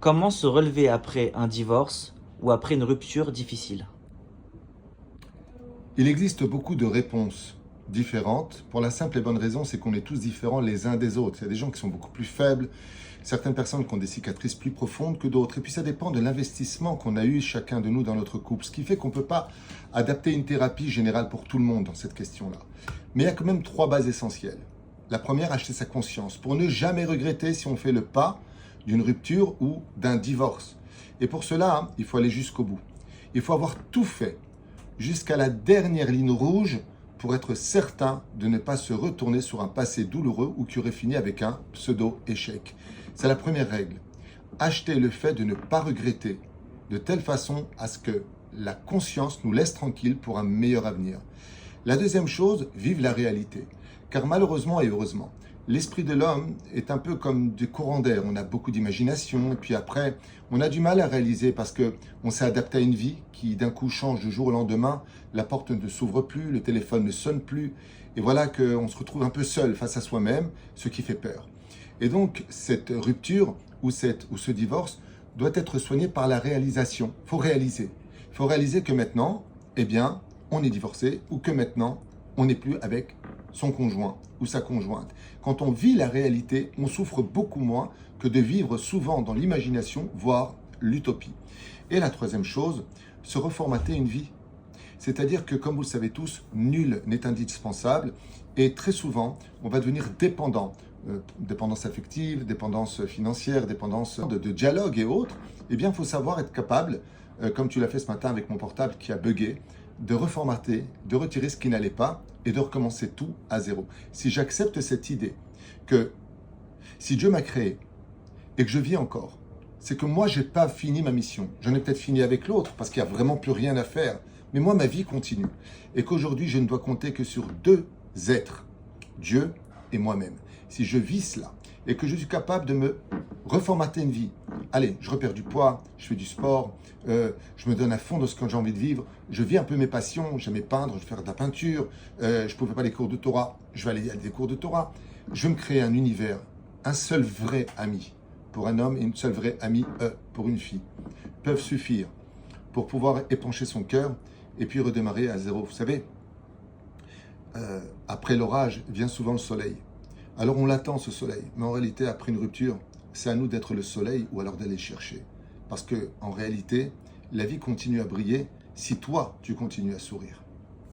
Comment se relever après un divorce ou après une rupture difficile? Il existe beaucoup de réponses différentes. Pour la simple et bonne raison, c'est qu'on est tous différents les uns des autres. Il y a des gens qui sont beaucoup plus faibles, certaines personnes qui ont des cicatrices plus profondes que d'autres. Et puis ça dépend de l'investissement qu'on a eu chacun de nous dans notre couple. Ce qui fait qu'on ne peut pas adapter une thérapie générale pour tout le monde dans cette question-là. Mais il y a quand même trois bases essentielles. La première, acheter sa conscience pour ne jamais regretter si on fait le pas d'une rupture ou d'un divorce. Et pour cela, il faut aller jusqu'au bout. Il faut avoir tout fait jusqu'à la dernière ligne rouge pour être certain de ne pas se retourner sur un passé douloureux ou qui aurait fini avec un pseudo-échec. C'est la première règle. Acheter le fait de ne pas regretter de telle façon à ce que la conscience nous laisse tranquille pour un meilleur avenir. La deuxième chose, vive la réalité. Car malheureusement et heureusement, l'esprit de l'homme est un peu comme des courants d'air. On a beaucoup d'imagination et puis après, on a du mal à réaliser parce que on s'est adapté à une vie qui d'un coup change du jour au lendemain. La porte ne s'ouvre plus, le téléphone ne sonne plus. Et voilà qu'on se retrouve un peu seul face à soi-même, ce qui fait peur. Et donc, cette rupture ou ce divorce doit être soigné par la réalisation. Il faut réaliser. Il faut réaliser que maintenant, eh bien, on est divorcé ou que maintenant, on n'est plus avec son conjoint ou sa conjointe. Quand on vit la réalité, on souffre beaucoup moins que de vivre souvent dans l'imagination, voire l'utopie. Et la troisième chose, se reformater une vie. C'est-à-dire que, comme vous le savez tous, nul n'est indispensable et très souvent, on va devenir dépendant. Dépendance affective, dépendance financière, dépendance de dialogue et autres. Eh bien, il faut savoir être capable, comme tu l'as fait ce matin avec mon portable qui a bugué, de reformater, de retirer ce qui n'allait pas et de recommencer tout à zéro. Si j'accepte cette idée que si Dieu m'a créé et que je vis encore, c'est que moi, j'ai pas fini ma mission. J'en ai peut-être fini avec l'autre parce qu'il n'y a vraiment plus rien à faire. Mais moi, ma vie continue. Et qu'aujourd'hui, je ne dois compter que sur deux êtres, Dieu et moi-même. Si je vis cela et que je suis capable de me reformater une vie, allez, je repère du poids, je fais du sport, je me donne à fond de ce que j'ai envie de vivre, je vis un peu mes passions, j'aimais peindre, je vais faire de la peinture, je ne pouvais pas les cours de Torah, je vais aller à des cours de Torah. Je vais me créer un univers, un seul vrai ami pour un homme et une seule vraie amie pour une fille peuvent suffire pour pouvoir épancher son cœur et puis redémarrer à zéro. Vous savez, après l'orage vient souvent le soleil. Alors on l'attend ce soleil, mais en réalité, après une rupture, c'est à nous d'être le soleil ou alors d'aller chercher. Parce que en réalité, la vie continue à briller si toi, tu continues à sourire.